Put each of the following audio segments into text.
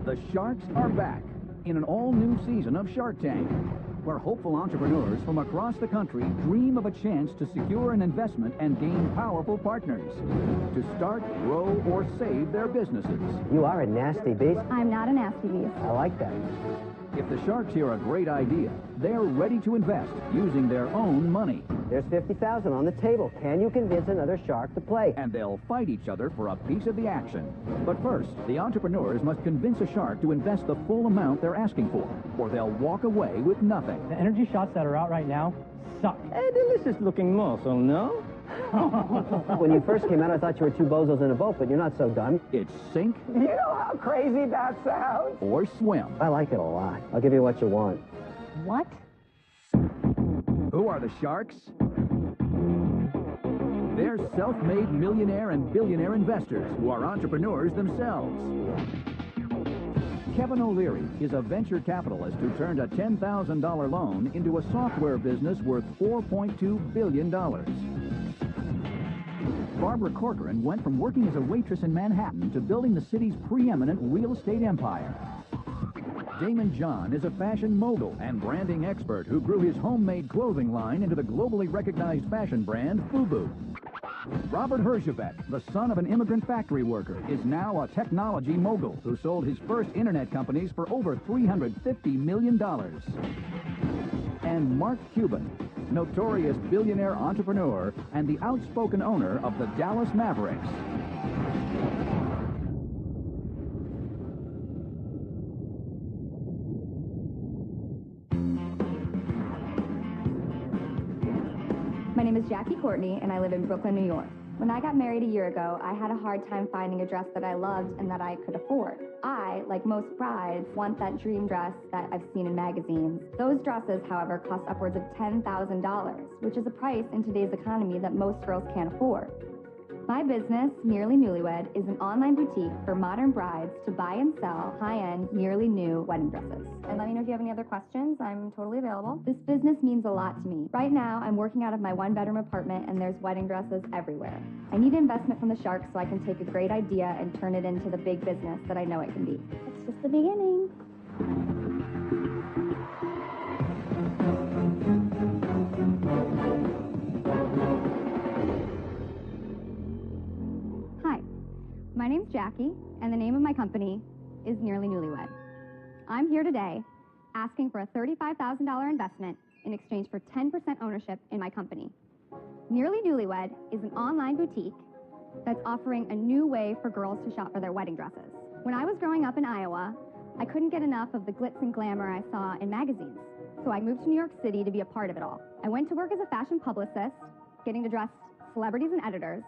The Sharks are back in an all-new season of Shark Tank, where hopeful entrepreneurs from across the country dream of a chance to secure an investment and gain powerful partners to start, grow, or save their businesses. You are a nasty beast. I'm not a nasty beast. I like that. If the Sharks hear a great idea, they're ready to invest using their own money. There's $50,000 on the table. Can you convince another shark to play? And they'll fight each other for a piece of the action. But first, the entrepreneurs must convince a shark to invest the full amount they're asking for, or they'll walk away with nothing. The energy shots that are out right now suck. A delicious looking morsel, no? When you first came out, I thought you were two bozos in a boat, but you're not so dumb. It's sink. You know how crazy that sounds? Or swim. I like it a lot. I'll give you what you want. What? Who are the Sharks? They're self-made millionaire and billionaire investors who are entrepreneurs themselves. Kevin O'Leary is a venture capitalist who turned a $10,000 loan into a software business worth $4.2 billion. Barbara Corcoran went from working as a waitress in Manhattan to building the city's preeminent real estate empire. Damon John is a fashion mogul and branding expert who grew his homemade clothing line into the globally recognized fashion brand FUBU. Robert Herjavec, the son of an immigrant factory worker, is now a technology mogul who sold his first internet companies for over $350 million. And Mark Cuban, notorious billionaire entrepreneur and the outspoken owner of the Dallas Mavericks. My name is Jackie Courtney, and I live in Brooklyn, New York. When I got married a year ago, I had a hard time finding a dress that I loved and that I could afford. I, like most brides, want that dream dress that I've seen in magazines. Those dresses, however, cost upwards of $10,000, which is a price in today's economy that most girls can't afford. My business, Nearly Newlywed, is an online boutique for modern brides to buy and sell high-end, nearly new wedding dresses. And let me know if you have any other questions. I'm totally available. This business means a lot to me. Right now, I'm working out of my one-bedroom apartment, and there's wedding dresses everywhere. I need investment from the Sharks so I can take a great idea and turn it into the big business that I know it can be. It's just the beginning. My name's Jackie, and the name of my company is Nearly Newlywed. I'm here today asking for a $35,000 investment in exchange for 10% ownership in my company. Nearly Newlywed is an online boutique that's offering a new way for girls to shop for their wedding dresses. When I was growing up in Iowa, I couldn't get enough of the glitz and glamour I saw in magazines, so I moved to New York City to be a part of it all. I went to work as a fashion publicist, getting to dress celebrities and editors,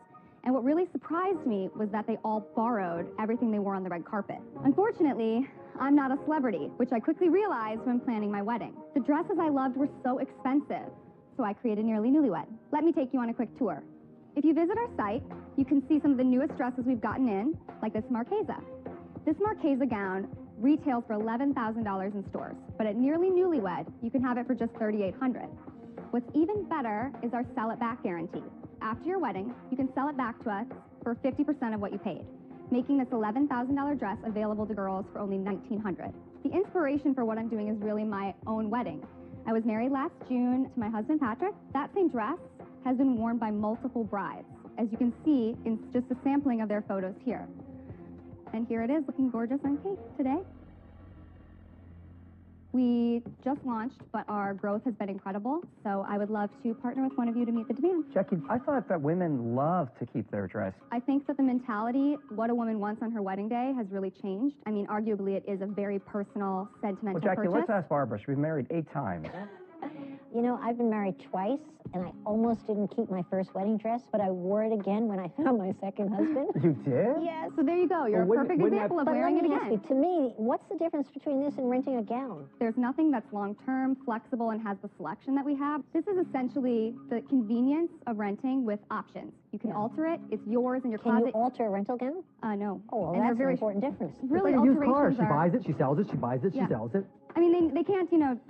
and what really surprised me was that they all borrowed everything they wore on the red carpet. Unfortunately, I'm not a celebrity, which I quickly realized when planning my wedding. The dresses I loved were so expensive, so I created Nearly Newlywed. Let me take you on a quick tour. If you visit our site, you can see some of the newest dresses we've gotten in, like this Marchesa. This Marchesa gown retails for $11,000 in stores, but at Nearly Newlywed, you can have it for just $3,800. What's even better is our sell-it-back guarantee. After your wedding, you can sell it back to us for 50% of what you paid, making this $11,000 dress available to girls for only $1,900. The inspiration for what I'm doing is really my own wedding. I was married last June to my husband, Patrick. That same dress has been worn by multiple brides, as you can see in just a sampling of their photos here. And here it is, looking gorgeous on Kate today. We just launched, but our growth has been incredible, so I would love to partner with one of you to meet the demand. Jackie, I thought that women love to keep their dress. I think that the mentality, what a woman wants on her wedding day, has really changed. I mean, arguably, it is a very personal, sentimental Well, Jackie, purchase. let's ask Barbara. She's been married 8 times. You know, I've been married twice, and I almost didn't keep my first wedding dress, but I wore it again when I found my second husband. You did? Yes. So there you go. You're a perfect example of wearing it But let me again. ask you, to me, what's the difference between this and renting a gown? There's nothing that's long-term, flexible, and has the selection that we have. This is essentially the convenience of renting with options. You can alter it. It's yours in your Can closet. you alter a rental gown? No. Oh, well, And they're that's an very important difference. Really, It's like a used car. alterations She are... buys it, she sells it, she buys it, Yeah. she sells it. I mean, they can't,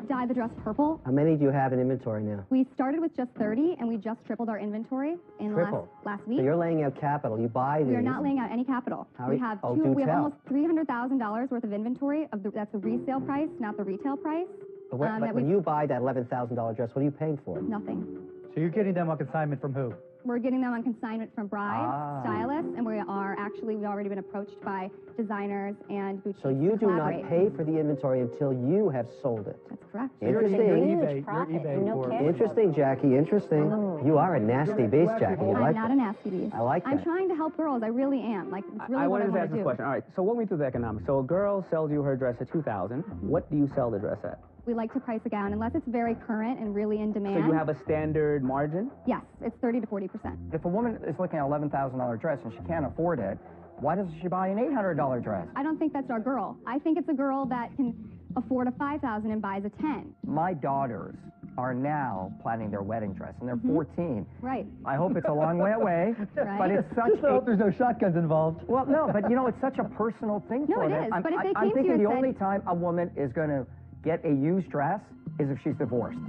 dye the dress purple. How many do you have have in inventory now? We started with just 30, and we just tripled our inventory in the last week. So you're laying out capital. You buy these. We are not laying out any capital. We have almost $300,000 worth of inventory. That's the resale price, not the retail price. But when you buy that $11,000 dress, what are you paying for? Nothing. So you're getting them on consignment from who? We're getting them on consignment from brides, stylists, and we've already been approached by designers and boutiques. So you do not pay for the inventory until you have sold it. That's correct. Interesting, Jackie, interesting. You are a nasty beast, Jackie. I'm not a nasty beast. I like that. I'm trying to help girls. I really am. Like, it's really what I want to do. I wanted to ask this question. All right, so walk me through the economics. So a girl sells you her dress at $2,000. What do you sell the dress at? We like to price a gown unless it's very current and really in demand. So you have a standard margin? Yes, it's 30 to 40%. If a woman is looking at an $11,000 dress and she can't afford it, why doesn't she buy an $800 dress? I don't think that's our girl. I think it's a girl that can afford a $5,000 and buys a 10. My daughters are now planning their wedding dress, and they're 14. Right. I hope it's a long way away, Right. but it's such Just hope there's no shotguns involved. Well, no, but you know, it's such a personal thing No, for it them. is, but if they I'm came to you thinking and the said- only time a woman is going to get a used dress is if she's divorced.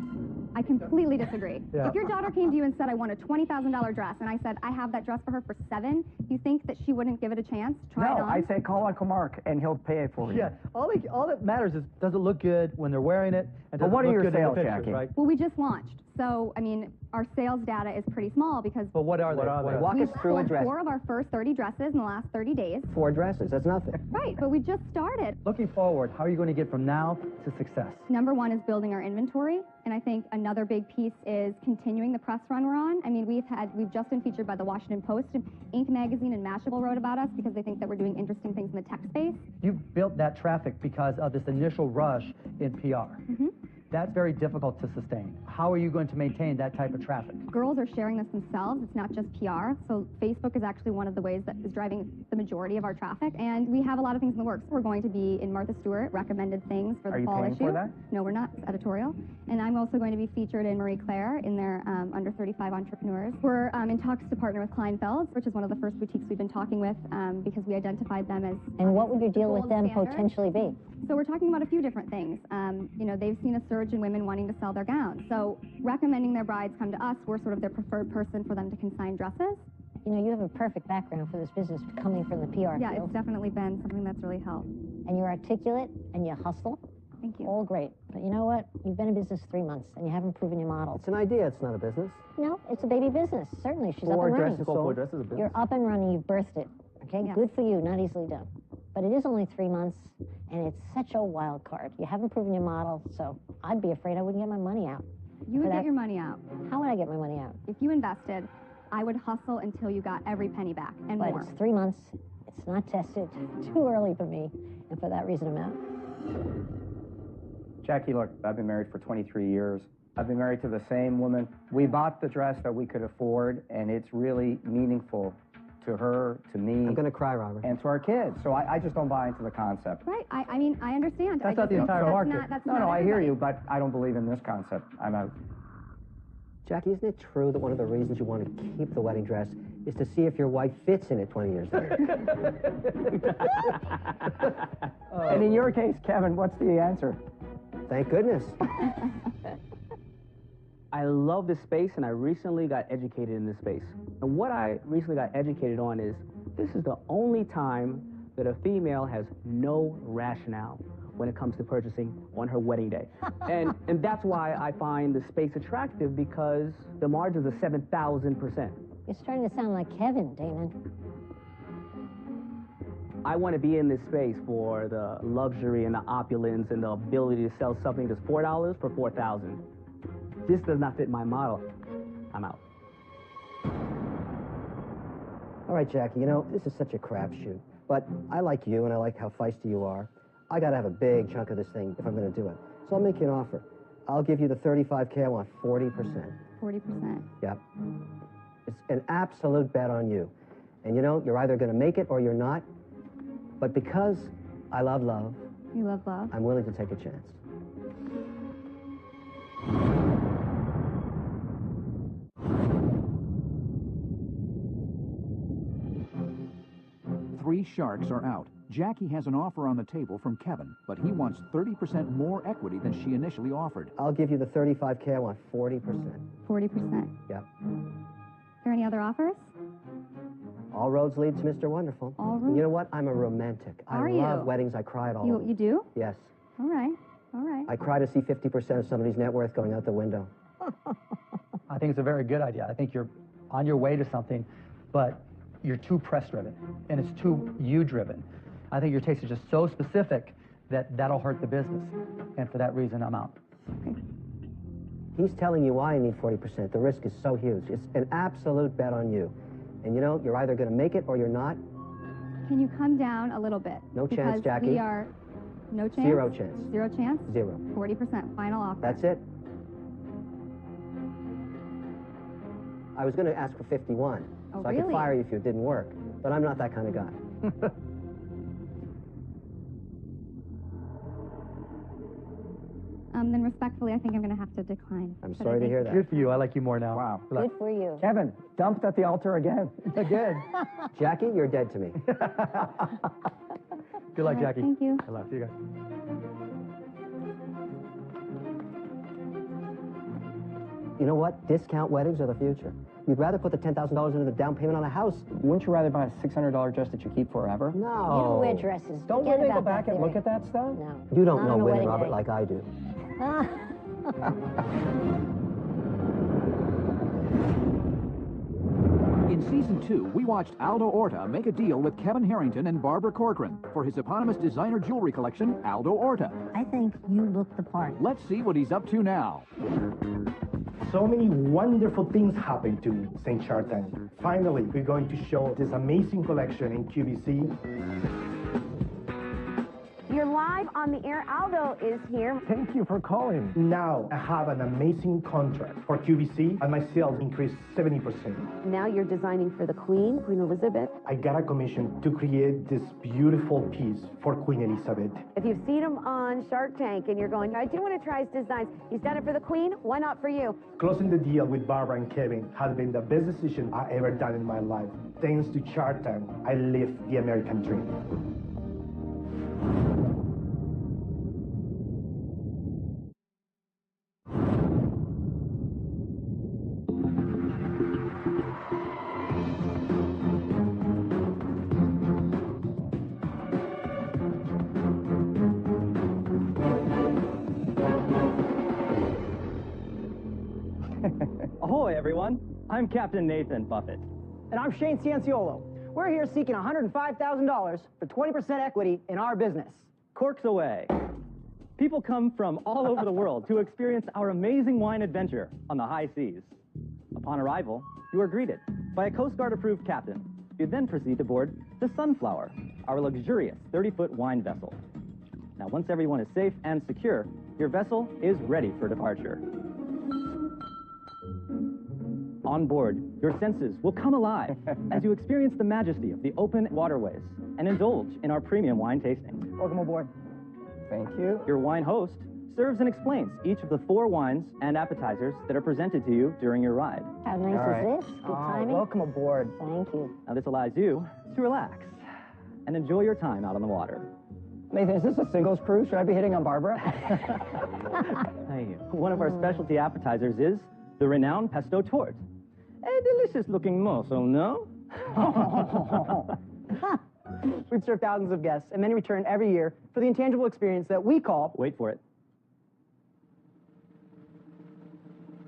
I completely disagree. Yeah. If your daughter came to you and said, I want a $20,000 dress, and I said, I have that dress for her for $7,000, you think that she wouldn't give it a chance, try it No, on? I say call Uncle Mark, and he'll pay it for you. Yeah, all that matters is, does it look good when they're wearing it? And But does what it are look your good in the sales, pictures, Jackie? right? Well, we just launched. So, I mean, our sales data is pretty small because But what are they? Walk we've us through a sold dress. 4 of our first 30 dresses in the last 30 days. 4 dresses, that's nothing. Right, but we just started. Looking forward, how are you going to get from now to success? Number 1 is building our inventory, and I think another big piece is continuing the press run we're on. I mean, we've just been featured by the Washington Post, and Inc. magazine and Mashable wrote about us because they think that we're doing interesting things in the tech space. You built that traffic because of this initial rush in PR. That's very difficult to sustain. How are you going to maintain that type of traffic? Girls are sharing this themselves. It's not just PR. So Facebook is actually one of the ways that is driving the majority of our traffic. And we have a lot of things in the works. We're going to be in Martha Stewart recommended things for the fall issue. Are you paying for that? No, we're not. It's editorial. And I'm also going to be featured in Marie Claire in their under 35 entrepreneurs. We're in talks to partner with Kleinfeld's, which is one of the first boutiques we've been talking with because we identified them as And what would your deal with gold them standard. potentially be? So we're talking about a few different things. You know, they've seen a surge in women wanting to sell their gowns. So recommending their brides come to us, we're sort of their preferred person for them to consign dresses. You know, you have a perfect background for this business coming from the PR Yeah, field. it's definitely been something that's really helped. And you're articulate and you hustle. Thank you. All great. But you know what? You've been in business 3 months and you haven't proven your model. It's an idea, it's not a business. No, it's a baby business. Certainly, she's 4 up and running. dresses Call 4 sold. dresses a business. You're up and running. You've birthed it. Okay, Yes. good for you. Not easily done. But it is only 3 months, and it's such a wild card. You haven't proven your model, so I'd be afraid I wouldn't get my money out. You would for get that- your money out. How would I get my money out? If you invested, I would hustle until you got every penny back and But more. it's 3 months. It's not tested. Too early for me, and for that reason, I'm out. Jackie, look, I've been married for 23 years. I've been married to the same woman. We bought the dress that we could afford, and it's really meaningful to her, to me, I'm going to cry, Robert. and to our kids. So I just don't buy into the concept. Right. I mean, I understand. That's I not the just think entire that's market. Not, that's No, not no, I hear everybody. you, but I don't believe in this concept. I'm out. Jackie, isn't it true that one of the reasons you want to keep the wedding dress is to see if your wife fits in it 20 years later? And in your case, Kevin, what's the answer? Thank goodness. I love this space, and I recently got educated in this space. And what I recently got educated on is this is the only time that a female has no rationale when it comes to purchasing on her wedding day. and that's why I find the space attractive, because the margins are 7,000%. You're starting to sound like Kevin, Damon. I want to be in this space for the luxury and the opulence and the ability to sell something that's $4 for $4,000. This does not fit my model. I'm out. All right, Jackie, you know, this is such a crapshoot. But I like you, and I like how feisty you are. I got to have a big chunk of this thing if I'm going to do it. So I'll make you an offer. I'll give you the $35K. I want 40%. 40%. Yep. It's an absolute bet on you. And you know, you're either going to make it or you're not. But because I love love, You love love. I'm willing to take a chance. these sharks are out. Jackie has an offer on the table from Kevin, but he wants 30% more equity than she initially offered. I'll give you the 35K. I want 40%. 40%. Yeah. Are there any other offers? All roads lead to Mr. Wonderful. All roads? You know what? I'm a romantic. Are I you? love weddings. I cry at all of them. You do? Yes. All right. All right. I cry to see 50% of somebody's net worth going out the window. I think it's a very good idea. I think you're on your way to something, but you're too press-driven, and it's too you-driven. I think your taste is just so specific that that'll hurt the business, and for that reason, I'm out. Okay. He's telling you why I need 40%. The risk is so huge. It's an absolute bet on you. And you know, you're either going to make it or you're not. Can you come down a little bit? No chance, Because Jackie. we are... No chance? Zero chance. Zero chance? Zero. 40% final offer. That's it. I was going to ask for 51, Oh, so I could really? fire you if it didn't work. But I'm not that kind of guy. Then respectfully, I think I'm going to have to decline. I'm But I sorry to think- hear that. Good for you. I like you more now. Wow. Good luck. Good for you. Kevin, dumped at the altar again. Good. Jackie, you're dead to me. Good luck, All right, Jackie. thank you. Good luck. See you guys. You know what? Discount weddings are the future. You'd rather put the $10,000 into the down payment on a house? Wouldn't you rather buy a $600 dress that you keep forever? No. You don't wear dresses. Don't Forget women go about back that and look theory. at that stuff? No. You don't Not know on a women, wedding Robert, day. like I do. In Season 2, we watched Aldo Orta make a deal with Kevin Harrington and Barbara Corcoran for his eponymous designer jewelry collection, Aldo Orta. I think you look the part. Let's see what he's up to now. So many wonderful things happened to St. Chartan. Finally, we're going to show this amazing collection in QVC. You're live on the air. Aldo is here. Thank you for calling. Now I have an amazing contract for QVC, and my sales increased 70%. Now you're designing for the Queen, Queen Elizabeth. I got a commission to create this beautiful piece for Queen Elizabeth. If you've seen him on Shark Tank and you're going, I do want to try his designs. He's done it for the Queen. Why not for you? Closing the deal with Barbara and Kevin has been the best decision I ever done in my life. Thanks to Chartan, I live the American dream. Ahoy, everyone. I'm Captain Nathan Buffett. And I'm Shane Cianciolo. We're here seeking $105,000 for 20% equity in our business. Corks away. People come from all over the world to experience our amazing wine adventure on the high seas. Upon arrival, you are greeted by a Coast Guard-approved captain. You then proceed to board the Sunflower, our luxurious 30-foot wine vessel. Now, once everyone is safe and secure, your vessel is ready for departure. On board, your senses will come alive as you experience the majesty of the open waterways and indulge in our premium wine tasting. Welcome aboard. Thank you. Your wine host serves and explains each of the 4 wines and appetizers that are presented to you during your ride. How nice All right. is this? Good timing. Welcome aboard. Thank you. Now, this allows you to relax and enjoy your time out on the water. Nathan, is this a singles cruise? Should I be hitting on Barbara? One of our specialty appetizers is the renowned pesto tort. A delicious looking morsel, no? We've served thousands of guests, and many return every year for the intangible experience that we call... Wait for it.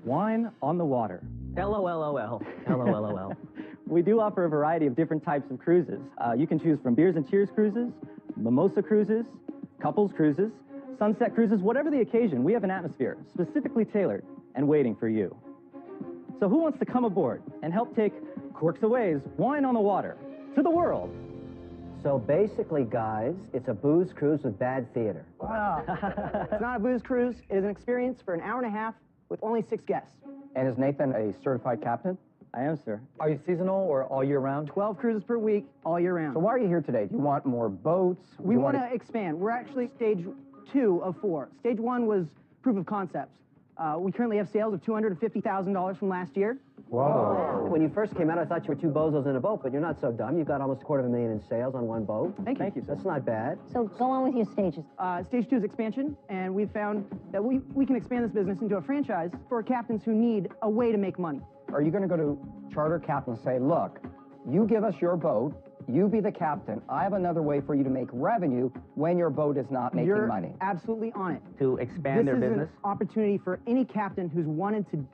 Wine on the water. LOLOL. LOLOL. We do offer a variety of different types of cruises. You can choose from Beers and Cheers cruises, mimosa cruises, couples cruises, sunset cruises, whatever the occasion, we have an atmosphere specifically tailored and waiting for you. So who wants to come aboard and help take Corks Away's Wine on the Water to the world? So basically, guys, it's a booze cruise with bad theater. Wow. It's not a booze cruise. It is an experience for an hour and a half with only 6 guests. And is Nathan a certified captain? I am, sir. Are you seasonal or all year round? 12 cruises per week, all year round. So why are you here today? Do you want more boats? We want to expand. We're actually stage 2 of 4. Stage 1 was proof of concepts. We currently have sales of $250,000 from last year. Whoa. When you first came out, I thought you were two bozos in a boat, but you're not so dumb. You've got almost $250,000 in sales on one boat. Thank you. That's not bad. So go on with your stages. Stage 2 is expansion, and we've found that we can expand this business into a franchise for captains who need a way to make money. Are you going to go to charter captains and say, look, you give us your boat, you be the captain, I have another way for you to make revenue when your boat is not making You're money? absolutely on it. To expand their business? This is an opportunity for any captain who's wanted to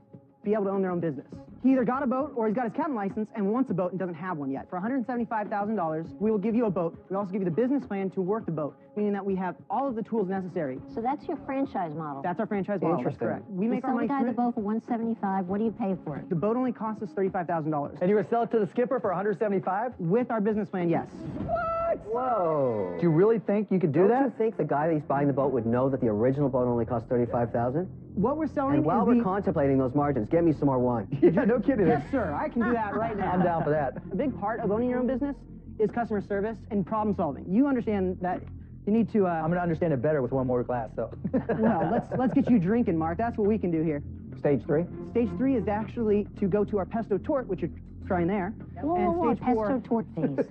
be able to own their own business. He either got a boat or he's got his captain license and wants a boat and doesn't have one yet. For $175,000, we will give you a boat. We also give you the business plan to work the boat, meaning that we have all of the tools necessary. So that's your franchise model. That's our franchise model. That's correct. We make our money sell the guy through the boat for $175. What do you pay for it? The boat only costs us $35,000. And you would sell it to the skipper for $175? With our business plan, yes. What? Whoa. Do you really think you could do that? Don't you think the guy that's buying the boat would know that the original boat only cost $35,000? What we're selling And while is we're contemplating those margins, get me some more wine. Yeah, no kidding. Yes, sir. I can do that right now. I'm down for that. A big part of owning your own business is customer service and problem solving. You understand that you need to... I'm going to understand it better with one more glass, though. Well, let's get you drinking, Mark. That's what we can do here. Stage 3? Stage 3 is actually to go to our pesto tort, which you're trying there. Whoa, pesto tort phase.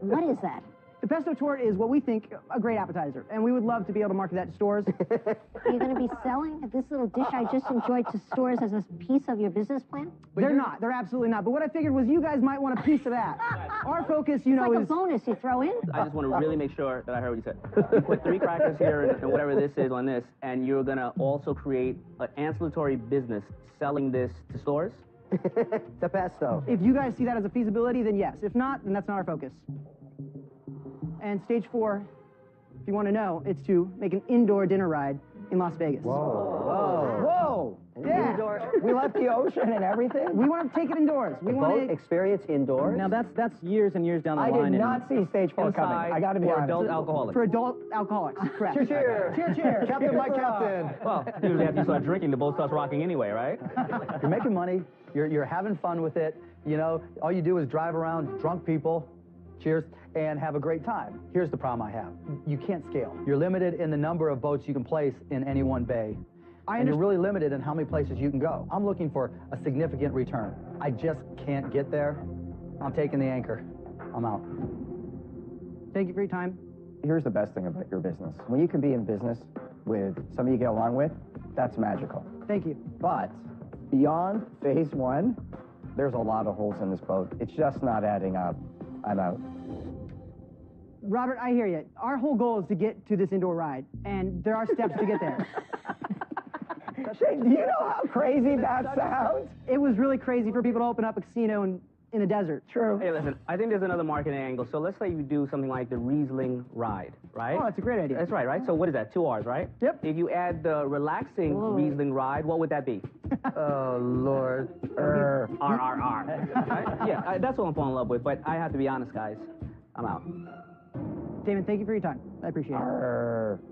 What is that? The pesto tort is what we think a great appetizer, and we would love to be able to market that to stores. Are you going to be selling this little dish I just enjoyed to stores as a piece of your business plan? They're not. They're absolutely not. But what I figured was you guys might want a piece of that. Our focus, you know, it's like is... a bonus you throw in. I just want to really make sure that I heard what you said. You put 3 crackers here and whatever this is on this, and you're going to also create an ancillary business selling this to stores? The pesto. If you guys see that as a feasibility, then yes. If not, then that's not our focus. And stage 4, if you want to know, it's to make an indoor dinner ride in Las Vegas. Whoa! Yeah. We left the ocean and everything? We want to take it indoors. We want Boat to experience indoors? Now, that's years and years down the I line. did not see stage 4 coming. I got to be for honest. adult alcoholics. for adult alcoholics. Correct. Cheers. Cheers. Captain, my captain. Well, usually after you start drinking, the boat starts rocking anyway, right? You're making money. You're having fun with it. You know, all you do is drive around drunk people, cheers, and have a great time. Here's the problem I have. You can't scale. You're limited in the number of boats you can place in any one bay. And you're really limited in how many places you can go. I'm looking for a significant return. I just can't get there. I'm taking the anchor. I'm out. Thank you for your time. Here's the best thing about your business. When you can be in business with somebody you get along with, that's magical. Thank you. But beyond phase 1, there's a lot of holes in this boat. It's just not adding up. I'm out. Robert, I hear you. Our whole goal is to get to this indoor ride, and there are steps to get there. Shane, do you know how crazy that sounds? It was really crazy for people to open up a casino in the desert. True. Hey, listen, I think there's another marketing angle. So let's say you do something like the Riesling ride, right? Oh, that's a great idea. That's right? So what is that, 2 R's, right? Yep. If you add the relaxing Riesling ride, what would that be? Oh, Lord. R. Right? Yeah, that's what I'm falling in love with, but I have to be honest, guys. I'm out. Damon, thank you for your time. I appreciate it.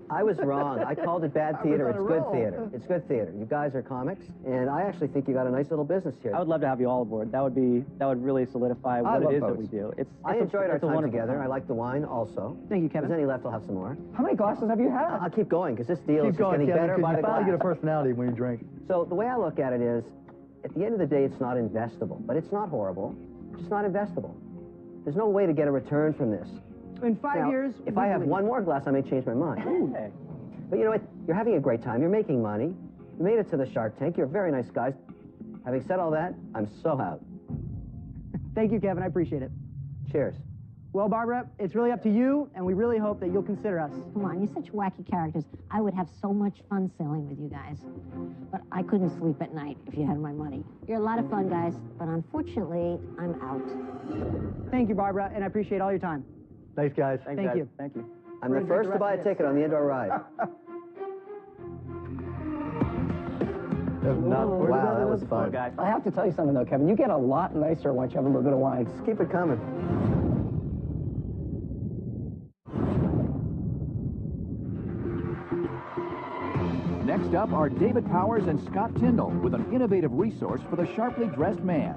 I was wrong. I called it bad theater. It's good theater. It's good theater. You guys are comics, and I actually think you got a nice little business here. I would love to have you all aboard. That would really solidify what it is that we do. I enjoyed our time together. I like the wine also. Thank you, If Kevin. there's any left, I'll have some more. How many glasses have you had? I'll keep going, because this deal is Keep just going, getting Kevin, better because by you the finally glass. get a personality when you drink. So the way I look at it is, at the end of the day, it's not investable, but it's not horrible. It's just not investable. There's no way to get a return from this. In 5 years... If I have one more glass, I may change my mind. Okay. But you know what? You're having a great time. You're making money. You made it to the Shark Tank. You're very nice guys. Having said all that, I'm so out. Thank you, Kevin. I appreciate it. Cheers. Well, Barbara, it's really up to you, and we really hope that you'll consider us. Come on, you're such wacky characters. I would have so much fun sailing with you guys. But I couldn't sleep at night if you had my money. You're a lot of fun, guys, but unfortunately, I'm out. Thank you, Barbara, and I appreciate all your time. Thanks, guys. Thank you. Thank you. I'm the first to buy a ticket on the indoor ride. Wow, that was fun. Guys. I have to tell you something, though, Kevin. You get a lot nicer once you have a little bit of wine. Just keep it coming. Next up are David Powers and Scott Tyndall with an innovative resource for the sharply dressed man.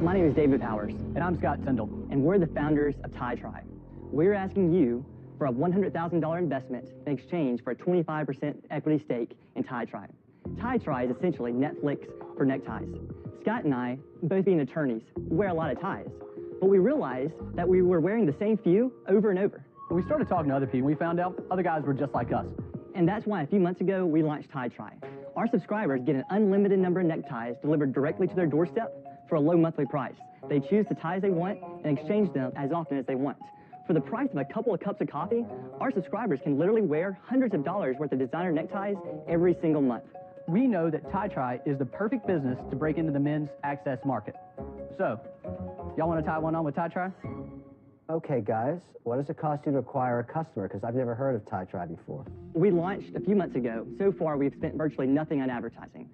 My name is David Powers, and I'm Scott Tyndall, and we're the founders of Tie Tribe. We're asking you for a $100,000 investment in exchange for a 25% equity stake in Tie Tribe. Tie-Tri is essentially Netflix for neckties. Scott and I, both being attorneys, wear a lot of ties. But we realized that we were wearing the same few over and over. When we started talking to other people, we found out other guys were just like us. And that's why a few months ago, we launched Tie-Tri. Our subscribers get an unlimited number of neckties delivered directly to their doorstep for a low monthly price. They choose the ties they want and exchange them as often as they want. For the price of a couple of cups of coffee, our subscribers can literally wear hundreds of dollars worth of designer neckties every single month. We know that Tie-Tri is the perfect business to break into the men's access market. So, y'all want to tie one on with Tie-Tri? Okay, guys, what does it cost you to acquire a customer? Because I've never heard of Tie-Tri before. We launched a few months ago. So far, we've spent virtually nothing on advertising.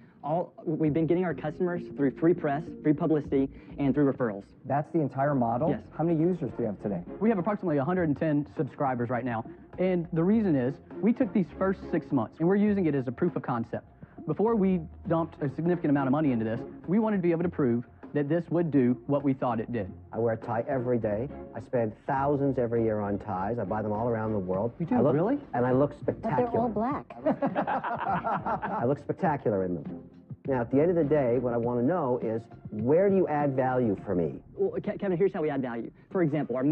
We've been getting our customers through free press, free publicity, and through referrals. That's the entire model? Yes. How many users do you have today? We have approximately 110 subscribers right now. And the reason is, we took these first 6 months, and we're using it as a proof of concept. Before we dumped a significant amount of money into this, we wanted to be able to prove that this would do what we thought it did. I wear a tie every day. I spend thousands every year on ties. I buy them all around the world. You do, really? And I look But spectacular. they're all black. I look spectacular in them. Now, at the end of the day, what I want to know is, where do you add value for me? Well, Kevin, here's how we add value. For example, our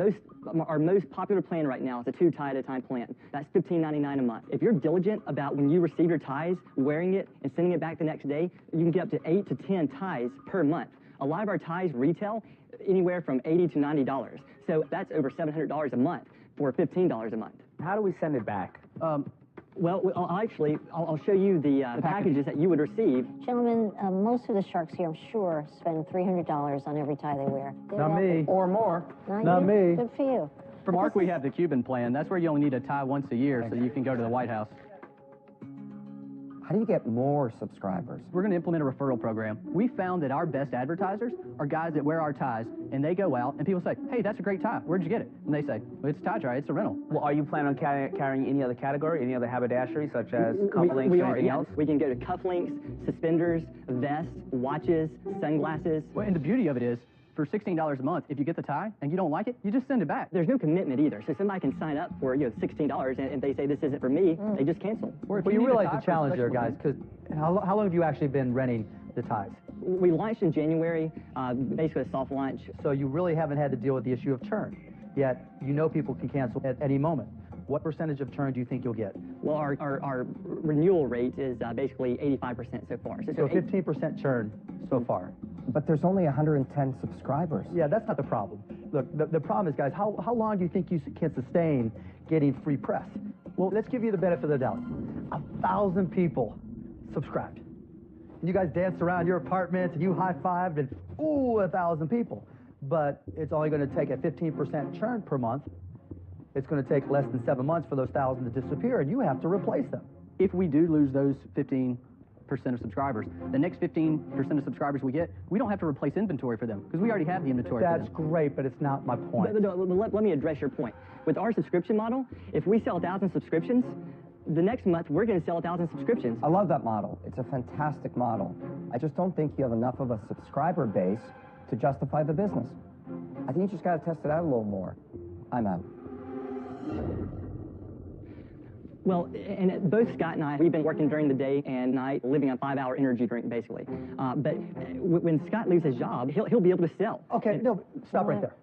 most popular plan right now is a 2 tie at a time plan. That's $15.99 a month. If you're diligent about when you receive your ties, wearing it, and sending it back the next day, you can get up to 8 to 10 ties per month. A lot of our ties retail anywhere from $80 to $90. So that's over $700 a month for $15 a month. How do we send it back? Well, I'll show you the packages that you would receive. Gentlemen, most of the sharks here, I'm sure, spend $300 on every tie they wear. Not me. Or more. Not you? me. Good for you. For Mark, we have the Cuban plan. That's where you only need a tie once a year so you can go to the White House. How do you get more subscribers? We're going to implement a referral program. We found that our best advertisers are guys that wear our ties, and they go out, and people say, hey, that's a great tie. Where'd you get it? And they say, well, it's Tie-Tri. It's a rental. Well, are you planning on carrying any other category, any other haberdashery, such as cufflinks We or are, anything yes. else? We can go to cufflinks, suspenders, vests, watches, sunglasses. Well, and the beauty of it is, for $16 a month, if you get the tie and you don't like it, you just send it back. There's no commitment either. So somebody can sign up for $16, and if they say this isn't for me, they just cancel. Or if Well, you need a realize tie the for a challenge there, special guys, because how long have you actually been renting the ties? We launched in January, basically a soft launch. So you really haven't had to deal with the issue of churn, yet you know people can cancel at any moment. What percentage of churn do you think you'll get? Well, our renewal rate is basically 85% so far. So 15% churn so far. But there's only 110 subscribers. Yeah, that's not the problem. Look, the problem is, guys, how long do you think you can sustain getting free press? Well, let's give you the benefit of the doubt. 1,000 people subscribed. And you guys danced around your apartment, and you high-fived, and, ooh, 1,000 people. But it's only going to take a 15% churn per month. It's going to take less than 7 months for those 1,000 to disappear, and you have to replace them. If we do lose those 15% of subscribers, the next 15% of subscribers we get, we don't have to replace inventory for them because we already have the inventory for That's them. great, but it's not my point. Let me address your point. With our subscription model, if we sell 1,000 subscriptions, the next month we're going to sell 1,000 subscriptions. I love that model. It's a fantastic model. I just don't think you have enough of a subscriber base to justify the business. I think you just got to test it out a little more. I'm out. Well, and both Scott and I, we've been working during the day and night, living on 5-hour energy drink, basically. But when Scott leaves his job, he'll be able to sell. Okay, no, stop right there.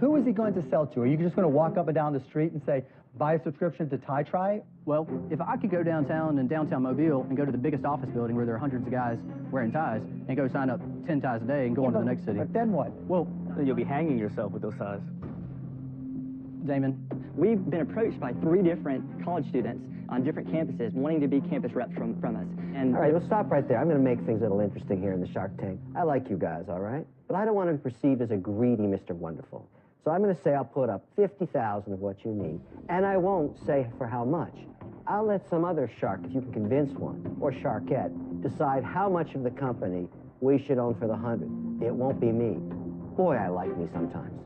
Who is he going to sell to? Are you just going to walk up and down the street and say, buy a subscription to Tie-Tri? Well, if I could go downtown in downtown Mobile and go to the biggest office building where there are hundreds of guys wearing ties and go sign up 10 ties a day and go on to the next city. But then what? Well, You'll be hanging yourself with those ties. Damon, we've been approached by 3 different college students on different campuses wanting to be campus reps from us. And All right, well, stop right there. I'm going to make things a little interesting here in the Shark Tank. I like you guys, all right? But I don't want to be perceived as a greedy Mr. Wonderful. So I'm going to say I'll put up $50,000 of what you need, and I won't say for how much. I'll let some other shark, if you can convince one, or sharkette, decide how much of the company we should own for the 100. It won't be me. Boy, I like me sometimes.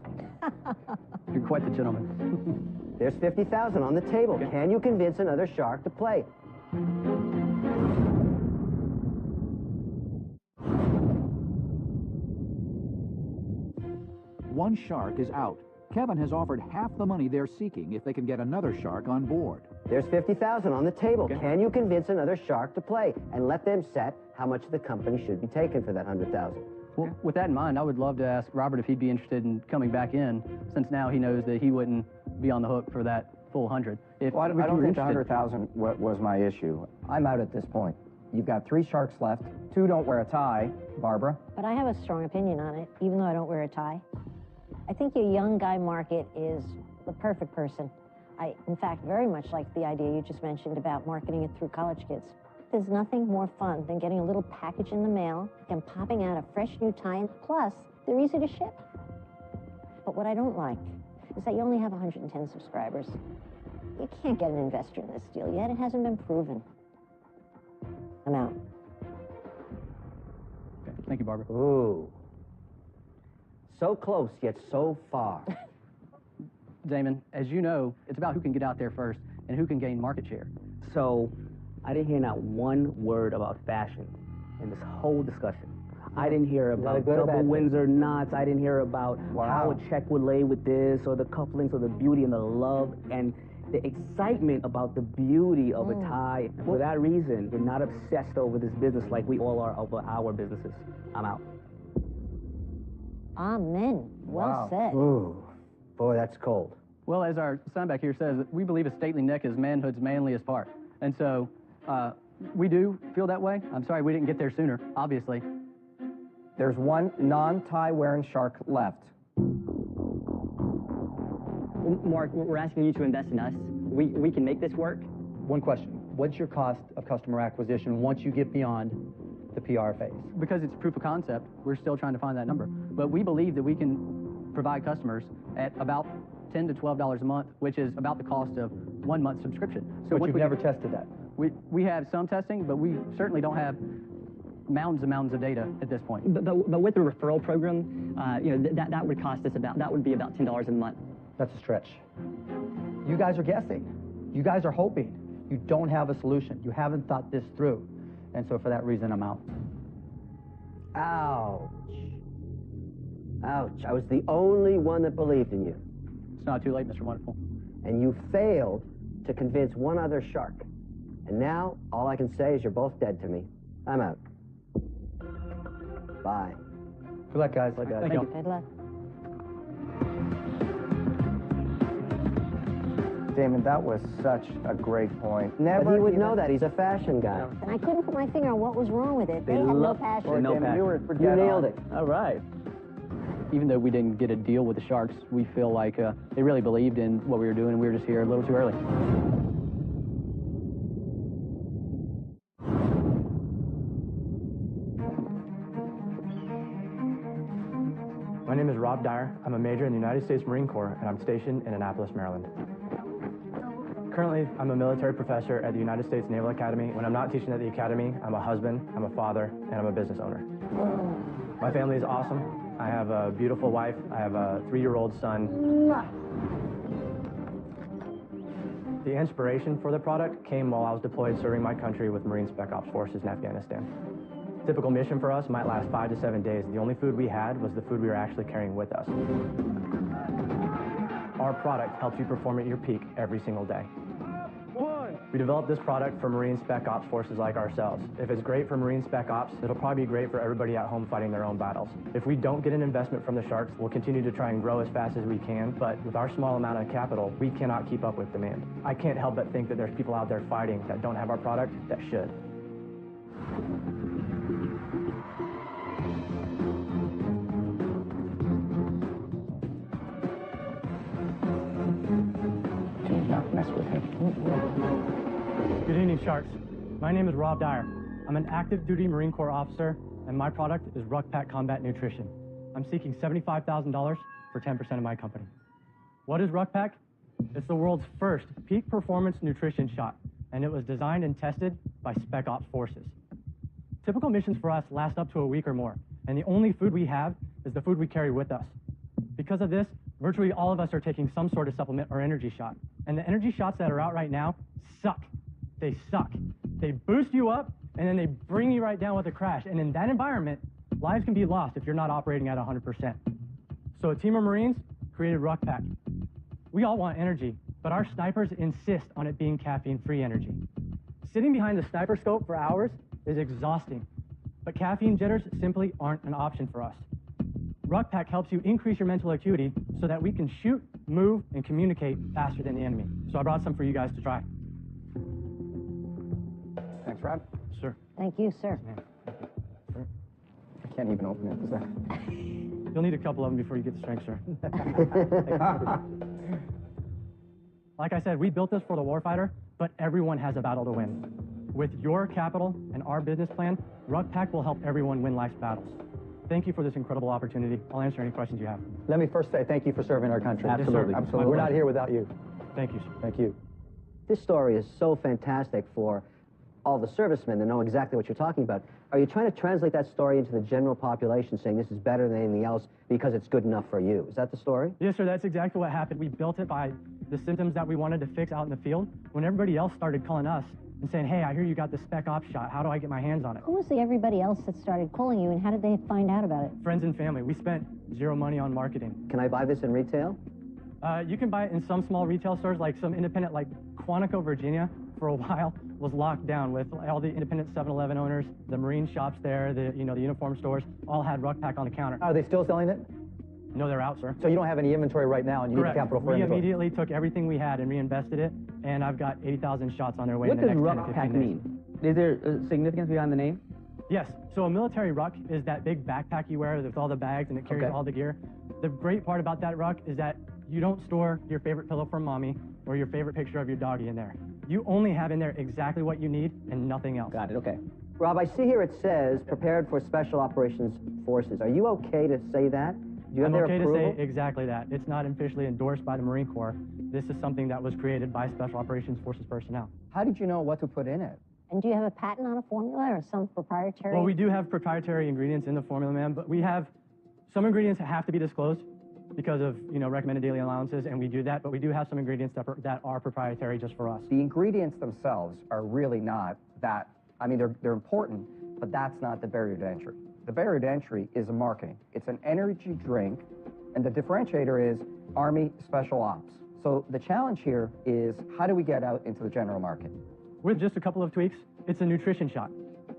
you're quite the gentleman. There's $50,000 on the table. Can you convince another shark to play? One shark is out. Kevin has offered half the money they're seeking if they can get another shark on board. There's $50,000 on the table. Can you convince another shark to play and let them set how much the company should be taking for that $100,000? Well, with that in mind, I would love to ask Robert if he'd be interested in coming back in, since now he knows that he wouldn't be on the hook for that full 100. Well, I don't think the 100,000 was my issue. I'm out at this point. You've got 3 sharks left. 2 don't wear a tie. Barbara? But I have a strong opinion on it, even though I don't wear a tie. I think your young guy market is the perfect person. I, in fact, very much like the idea you just mentioned about marketing it through college kids. There's nothing more fun than getting a little package in the mail and popping out a fresh new tie, plus they're easy to ship. But what I don't like is that you only have 110 subscribers. You can't get an investor in this deal yet. It hasn't been proven. I'm out. Okay. Thank you, Barbara. Ooh. So close, yet so far. Damon, as you know, it's about who can get out there first and who can gain market share. So I didn't hear not one word about fashion in this whole discussion. I didn't hear about double Windsor knots. I didn't hear about how a check would lay with this, or the couplings, or the beauty and the love and the excitement about the beauty of a tie. And for that reason, you're not obsessed over this business like we all are over our businesses. I'm out. Amen. Well said. Ooh. Boy, that's cold. Well, as our son back here says, we believe a stately neck is manhood's manliest part. And so we do feel that way. I'm sorry we didn't get there sooner, obviously. There's 1 non-tie wearing shark left. Mark, we're asking you to invest in us. We can make this work. One question. What's your cost of customer acquisition once you get beyond the PR phase? Because it's proof of concept, we're still trying to find that number. But we believe that we can provide customers at about $10 to $12 a month, which is about the cost of 1 month subscription. So but you've never tested that? We have some testing, but we certainly don't have mountains and mountains of data at this point. But with the referral program, that would cost us that would be about $10 a month. That's a stretch. You guys are guessing. You guys are hoping. You don't have a solution. You haven't thought this through. And so for that reason, I'm out. Ouch. Ouch. I was the only one that believed in you. It's not too late, Mr. Wonderful. And you failed to convince one other shark. And now, all I can say is you're both dead to me. I'm out. Bye. Good luck, guys. Thank you. Good luck. Damon, that was such a great point. But he would know that. He's a fashion guy. And I couldn't put my finger on what was wrong with it. They had no passion. No Damon, passion. You nailed it. All right. Even though we didn't get a deal with the Sharks, we feel like they really believed in what we were doing, and we were just here a little too early. My name is Rob Dyer. I'm a major in the United States Marine Corps, and I'm stationed in Annapolis, Maryland. Currently, I'm a military professor at the United States Naval Academy. When I'm not teaching at the academy, I'm a husband, I'm a father, and I'm a business owner. My family is awesome. I have a beautiful wife. I have a 3-year-old son. The inspiration for the product came while I was deployed serving my country with Marine Spec Ops forces in Afghanistan. Typical mission for us might last 5 to 7 days. The only food we had was the food we were actually carrying with us. Our product helps you perform at your peak every single day. We developed this product for Marine Spec Ops forces like ourselves. If it's great for Marine Spec Ops, it'll probably be great for everybody at home fighting their own battles. If we don't get an investment from the Sharks, we'll continue to try and grow as fast as we can, but with our small amount of capital, we cannot keep up with demand. I can't help but think that there's people out there fighting that don't have our product that should. Mess with him. Good evening, Sharks. My name is Rob Dyer. I'm an active duty Marine Corps officer, and my product is Ruckpack Combat Nutrition. I'm seeking $75,000 for 10% of my company. What is Ruckpack? It's the world's first peak performance nutrition shot, and it was designed and tested by Spec Ops forces. Typical missions for us last up to a week or more, and the only food we have is the food we carry with us. Because of this, virtually all of us are taking some sort of supplement or energy shot. And the energy shots that are out right now suck. They suck. They boost you up, and then they bring you right down with a crash. And in that environment, lives can be lost if you're not operating at 100%. So a team of Marines, created RuckPack. We all want energy, but our snipers insist on it being caffeine-free energy. Sitting behind the sniper scope for hours is exhausting, but caffeine jitters simply aren't an option for us. RuckPack helps you increase your mental acuity so that we can shoot, move, and communicate faster than the enemy. So I brought some for you guys to try. Thanks, Rob. Sure. Thank you, sir. I can't even open it. Is that... You'll need a couple of them before you get the strength, sir. Like I said, we built this for the warfighter, but everyone has a battle to win. With your capital and our business plan, RuckPack will help everyone win life's battles. Thank you for this incredible opportunity. I'll answer any questions you have. Let me first say thank you for serving our country. Absolutely. Absolutely. We're not here without you. Thank you, sir. Thank you. This story is so fantastic for all the servicemen that know exactly what you're talking about. Are you trying to translate that story into the general population, saying this is better than anything else because it's good enough for you? Is that the story? Yes, sir, that's exactly what happened. We built it by the symptoms that we wanted to fix out in the field. When everybody else started calling us and saying, hey, I hear you got the spec ops shot. How do I get my hands on it? Who was the everybody else that started calling you, and how did they find out about it? Friends and family. We spent zero money on marketing. Can I buy this in retail? You can buy it in some small retail stores, like some independent, like Quantico, Virginia, for a while was locked down with all the independent 7-Eleven owners, the Marine shops there, the uniform stores, all had RuckPack on the counter. Are they still selling it? No, they're out, sir. So you don't have any inventory right now, and you Correct. need the capital for We inventory. immediately took everything we had and reinvested it, and I've got 80,000 shots on their way What in the does next 10 to 15 RuckPack days. mean? Is there significance behind the name? Yes. So a military ruck is that big backpack you wear with all the bags and it carries all the gear. The great part about that ruck is that you don't store your favorite pillow from mommy or your favorite picture of your doggy in there. You only have in there exactly what you need and nothing else. Got it, okay. Rob, I see here it says prepared for Special Operations Forces. Are you okay to say that? Do you have I'm their okay approval? to say exactly that. It's not officially endorsed by the Marine Corps. This is something that was created by Special Operations Forces personnel. How did you know what to put in it? And do you have a patent on a formula or some proprietary? Well, we do have proprietary ingredients in the formula, ma'am, but we have some ingredients that have to be disclosed because of, recommended daily allowances, and we do that, but we do have some ingredients that are proprietary just for us. The ingredients themselves are really not that, I mean, they're important, but that's not the barrier to entry. The barrier to entry is marketing. It's an energy drink, and the differentiator is Army Special Ops. So the challenge here is how do we get out into the general market? With just a couple of tweaks, it's a nutrition shot.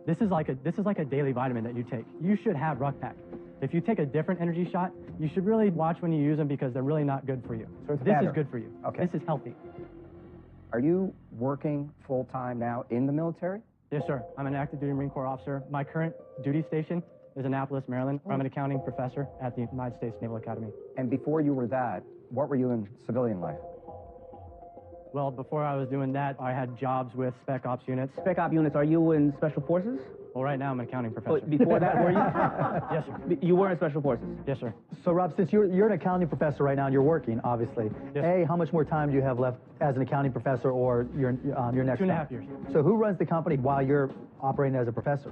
This is like a daily vitamin that you take. You should have RuckPack. If you take a different energy shot, you should really watch when you use them because they're really not good for you. So it's this better. is good for you. Okay. This is healthy. Are you working full-time now in the military? Yes, sir. I'm an active duty Marine Corps officer. My current duty station is Annapolis, Maryland, where I'm an accounting professor at the United States Naval Academy. And before you were that, what were you in civilian life? Well, before I was doing that, I had jobs with Spec Ops units. Spec Op units, are you in Special Forces? Well, right now I'm an accounting professor. Oh, before that, were you? Yes, sir. You were in Special Forces? Yes, sir. So, Rob, since you're an accounting professor right now and you're working, obviously, Yes. how much more time do you have left as an accounting professor or your next 2.5 job? years. So who runs the company while you're operating as a professor?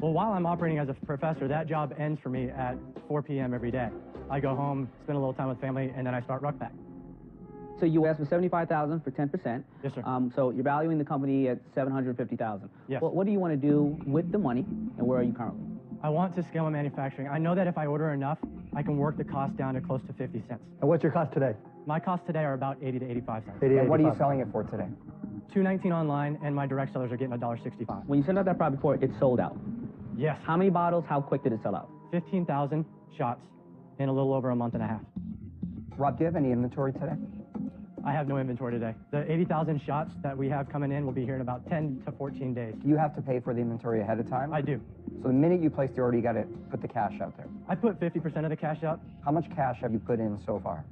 Well, while I'm operating as a professor, that job ends for me at 4 p.m. every day. I go home, spend a little time with family, and then I start RuckPack. So you asked for $75,000 for 10%. Yes, sir. So you're valuing the company at $750,000. Yes. What do you want to do with the money, and where are you currently? I want to scale my manufacturing. I know that if I order enough, I can work the cost down to close to 50 cents. And what's your cost today? My costs today are about 80 to 85 cents. And what are you selling it for today? $2.19 online, and my direct sellers are getting $1.65. When you sent out that product before, it sold out. Yes. How many bottles, how quick did it sell out? 15,000 shots in a little over a month and a half. Rob, do you have any inventory today? I have no inventory today. The 80,000 shots that we have coming in will be here in about 10 to 14 days. Do you have to pay for the inventory ahead of time? I do. So the minute you place the order, you got to put the cash out there. I put 50% of the cash up. How much cash have you put in so far?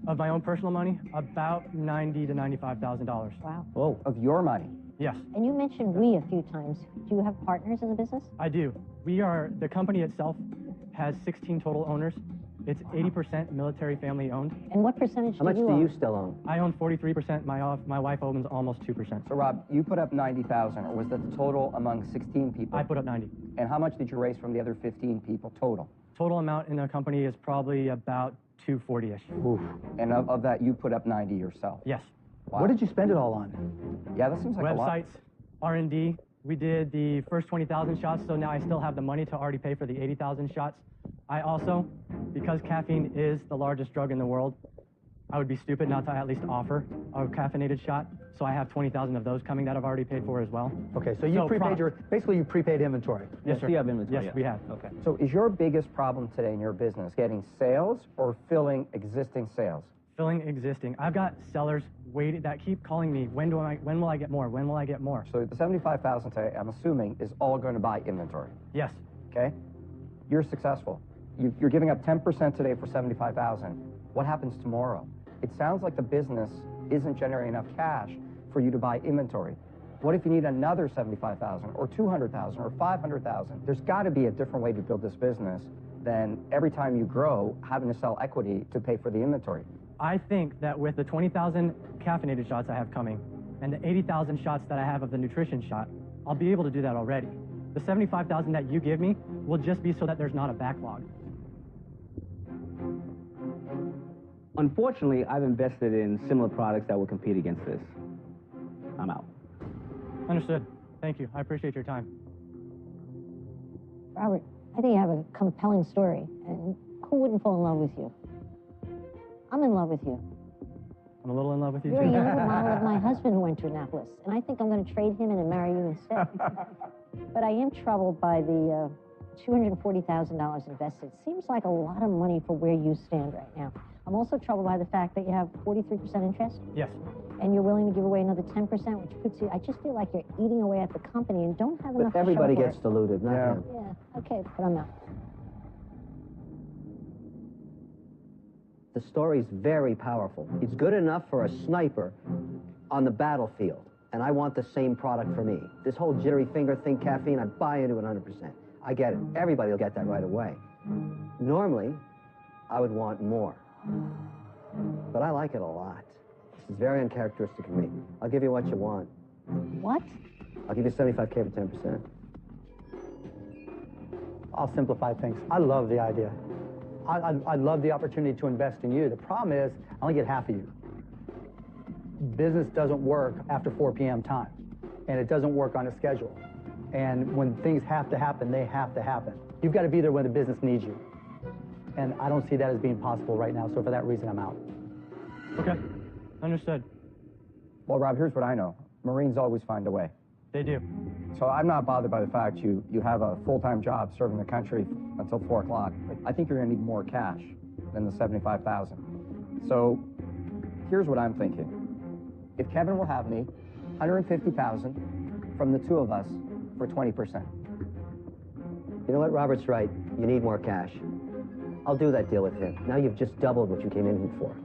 Of my own personal money, about $90,000 to $95,000. Wow. Whoa. Of your money? Yes, And you mentioned we a few times. Do you have partners in the business? I do. The company itself has 16 total owners. It's 80% military family owned. And what percentage How much do you do own? you still own? I own 43%. My wife owns almost 2%. So Rob, you put up 90,000, or was that the total among 16 people? I put up 90. And how much did you raise from the other 15 people total? Total amount in the company is probably about 240-ish. Oof. And of that, you put up 90 yourself? Yes. Wow. What did you spend it all on? Yeah, that seems like a lot. Websites, R&D. We did the first 20,000 shots, so now I still have the money to already pay for the 80,000 shots. I also, because caffeine is the largest drug in the world, I would be stupid not to at least offer a caffeinated shot. So I have 20,000 of those coming that I've already paid for as well. Okay, so you prepaid basically you prepaid inventory. Yes, sir. You have inventory. Yes, we have. Okay. So is your biggest problem today in your business getting sales or filling existing sales? Filling existing. I've got sellers waiting that keep calling me. When will I get more? When will I get more? So the 75,000 today, I'm assuming, is all going to buy inventory. Yes. Okay? You're successful. You're giving up 10% today for 75,000. What happens tomorrow? It sounds like the business isn't generating enough cash for you to buy inventory. What if you need another 75,000 or 200,000 or 500,000? There's got to be a different way to build this business than every time you grow having to sell equity to pay for the inventory. I think that with the 20,000 caffeinated shots I have coming and the 80,000 shots that I have of the nutrition shot, I'll be able to do that already. The 75,000 that you give me will just be so that there's not a backlog. Unfortunately, I've invested in similar products that will compete against this. I'm out. Understood. Thank you. I appreciate your time. Robert, I think you have a compelling story, and who wouldn't fall in love with you? I'm in love with you. I'm a little in love with you, You're too. a younger model of my husband who went to Annapolis, and I think I'm going to trade him in and marry you instead. But I am troubled by the $240,000 invested. Seems like a lot of money for where you stand right now. I'm also troubled by the fact that you have 43% interest. Yes. And you're willing to give away another 10%, which puts you, I just feel like you're eating away at the company and don't have enough But everybody to show for gets diluted, not him. Yeah, okay, but I'm not. The story's very powerful. It's good enough for a sniper on the battlefield, and I want the same product for me. This whole jittery finger thing, caffeine, I buy into it 100%. I get it. Everybody will get that right away. Normally, I would want more. But I like it a lot. This is very uncharacteristic of me. I'll give you what you want. What? I'll give you 75K for 10%. I'll simplify things. I love the idea. I love the opportunity to invest in you. The problem is, I only get half of you. Business doesn't work after 4 p.m. time, and it doesn't work on a schedule. And when things have to happen, they have to happen. You've got to be there when the business needs you. And I don't see that as being possible right now, so for that reason, I'm out. Okay, understood. Well, Rob, here's what I know. Marines always find a way. They do. So I'm not bothered by the fact you have a full-time job serving the country until 4 o'clock. I think you're going to need more cash than the 75,000. So here's what I'm thinking. If Kevin will have me, 150,000 from the two of us for 20%. You know what? Robert's right. You need more cash. I'll do that deal with him. Now you've just doubled what you came in for.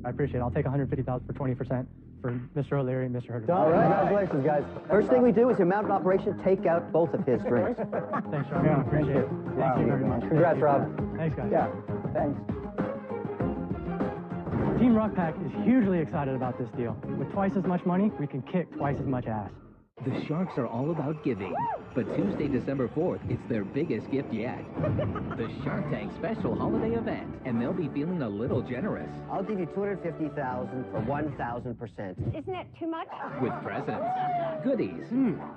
I appreciate it. I'll take 150,000 for 20% for Mr. O'Leary and Mr. Herder. All right. Congratulations, guys. First thing we do is your mountain operation, take out both of his drinks. Thanks, Rob. I appreciate it. Thank you very much. Congrats, Rob. Thanks, guys. Yeah, thanks. Team Ruckpack is hugely excited about this deal. With twice as much money, we can kick twice as much ass. The Sharks are all about giving, but Tuesday, December 4th, it's their biggest gift yet. The Shark Tank special holiday event, and they'll be feeling a little generous. I'll give you $250,000 for 1,000%. Isn't that too much? With presents, goodies,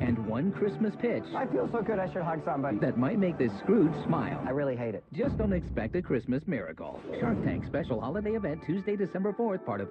and one Christmas pitch I feel so good I should hug somebody. that might make this Scrooge smile. I really hate it. Just don't expect a Christmas miracle. Shark Tank special holiday event Tuesday, December 4th, part of